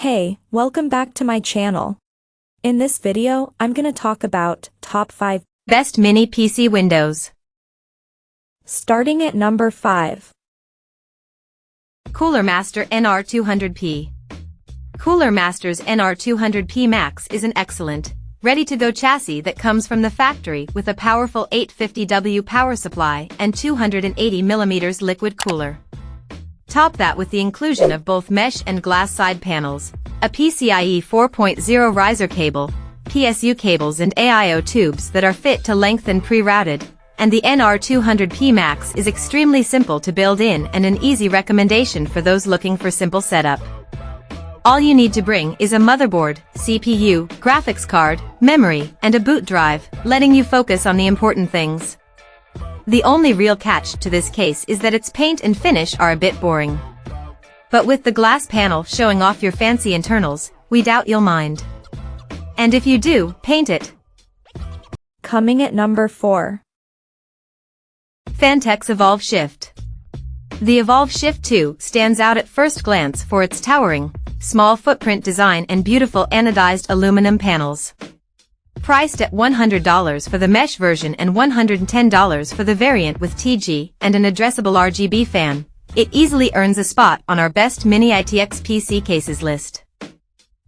Hey, welcome back to my channel. In this video, I'm gonna talk about top 5 best mini PC windows. Starting at number 5. Cooler Master NR200P. Cooler Master's NR200P Max is an excellent, ready-to-go chassis that comes from the factory with a powerful 850W power supply and 280mm liquid cooler. Top that with the inclusion of both mesh and glass side panels, a PCIe 4.0 riser cable, PSU cables and AIO tubes that are fit to length and pre-routed, and the NR200P Max is extremely simple to build in and an easy recommendation for those looking for simple setup. All you need to bring is a motherboard, CPU, graphics card, memory, and a boot drive, letting you focus on the important things. The only real catch to this case is that its paint and finish are a bit boring. But with the glass panel showing off your fancy internals, we doubt you'll mind. And if you do, paint it. Coming at number 4. Fantex Evolv Shift. The Evolv Shift 2 stands out at first glance for its towering, small footprint design and beautiful anodized aluminum panels. Priced at $100 for the mesh version and $110 for the variant with TG and an addressable RGB fan, it easily earns a spot on our best mini ITX PC cases list.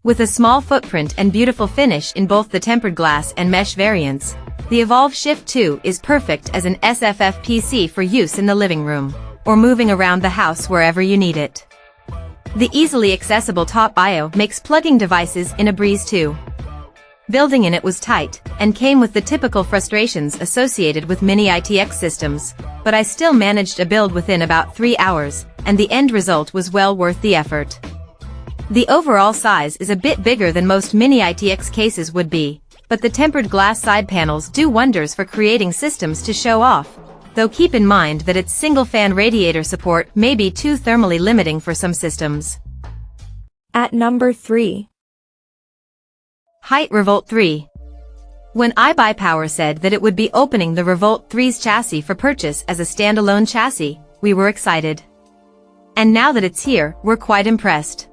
With a small footprint and beautiful finish in both the tempered glass and mesh variants, the Evolv Shift 2 is perfect as an SFF PC for use in the living room, or moving around the house wherever you need it. The easily accessible top I/O makes plugging devices in a breeze too. Building in it was tight, and came with the typical frustrations associated with mini ITX systems, but I still managed a build within about 3 hours, and the end result was well worth the effort. The overall size is a bit bigger than most mini ITX cases would be, but the tempered glass side panels do wonders for creating systems to show off, though keep in mind that its single-fan radiator support may be too thermally limiting for some systems. At number 3. Hyte Revolt 3. When iBuyPower said that it would be opening the Revolt 3's chassis for purchase as a standalone chassis, we were excited. And now that it's here, we're quite impressed.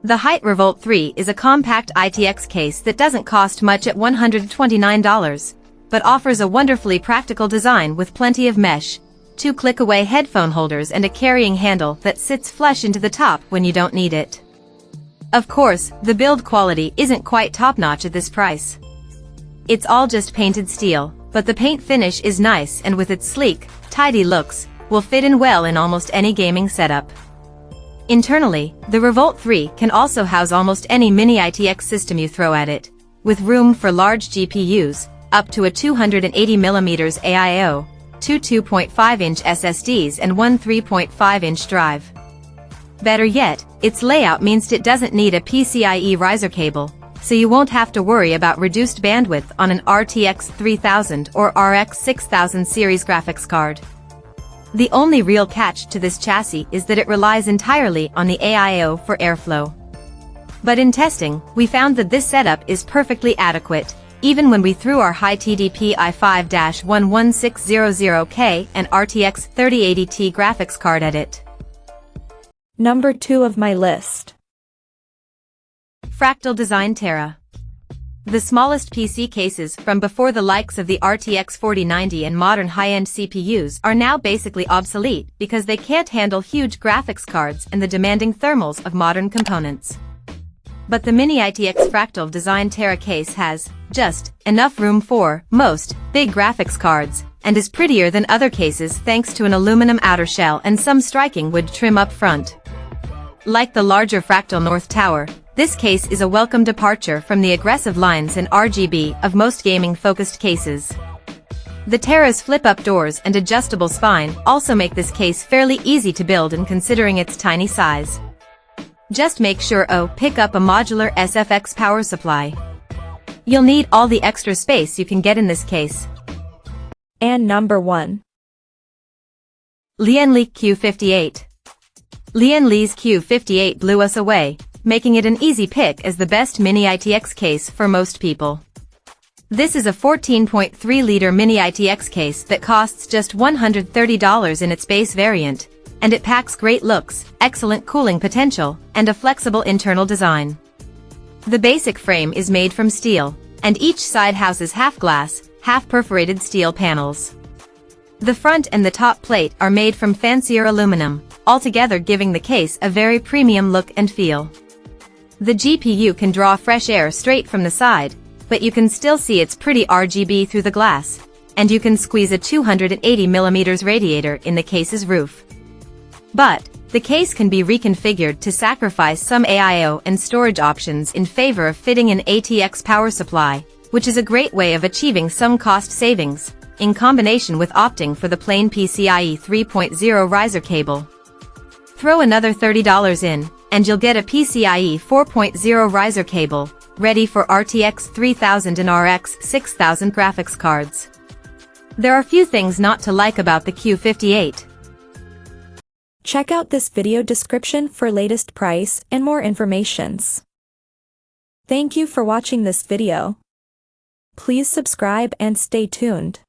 The Hyte Revolt 3 is a compact ITX case that doesn't cost much at $129, but offers a wonderfully practical design with plenty of mesh, 2 click-away headphone holders and a carrying handle that sits flush into the top when you don't need it. Of course, the build quality isn't quite top-notch at this price. It's all just painted steel, but the paint finish is nice and with its sleek, tidy looks, will fit in well in almost any gaming setup. Internally, the Revolt 3 can also house almost any mini ITX system you throw at it, with room for large GPUs, up to a 280mm AIO, 2 2.5-inch SSDs and 1 3.5-inch drive. Better yet, its layout means it doesn't need a PCIe riser cable, so you won't have to worry about reduced bandwidth on an RTX 3000 or RX 6000 series graphics card. The only real catch to this chassis is that it relies entirely on the AIO for airflow. But in testing, we found that this setup is perfectly adequate, even when we threw our Hyte TDP i5-11600K and RTX 3080 Ti graphics card at it. Number 2 of my list. Fractal Design Terra. The smallest PC cases from before the likes of the RTX 4090 and modern high-end CPUs are now basically obsolete because they can't handle huge graphics cards and the demanding thermals of modern components. But the mini ITX Fractal Design Terra case has just enough room for most big graphics cards, and is prettier than other cases thanks to an aluminum outer shell and some striking wood trim up front. Like the larger Fractal North Tower, this case is a welcome departure from the aggressive lines and RGB of most gaming-focused cases. The Terra's flip-up doors and adjustable spine also make this case fairly easy to build and considering its tiny size. Just make sure pick up a modular SFX power supply. You'll need all the extra space you can get in this case. And number 1. Lian Li Q58. Lian Li's Q58 blew us away, making it an easy pick as the best mini ITX case for most people. This is a 14.3-liter mini ITX case that costs just $130 in its base variant, and it packs great looks, excellent cooling potential, and a flexible internal design. The basic frame is made from steel, and each side houses half-glass, half-perforated steel panels. The front and the top plate are made from fancier aluminum, altogether giving the case a very premium look and feel. The GPU can draw fresh air straight from the side, but you can still see its pretty RGB through the glass, and you can squeeze a 280mm radiator in the case's roof. But the case can be reconfigured to sacrifice some AIO and storage options in favor of fitting an ATX power supply, which is a great way of achieving some cost savings, in combination with opting for the plain PCIe 3.0 riser cable. Throw another $30 in, and you'll get a PCIe 4.0 riser cable, ready for RTX 3000 and RX 6000 graphics cards. There are few things not to like about the Q58. Check out this video description for latest price and more informations. Thank you for watching this video. Please subscribe and stay tuned.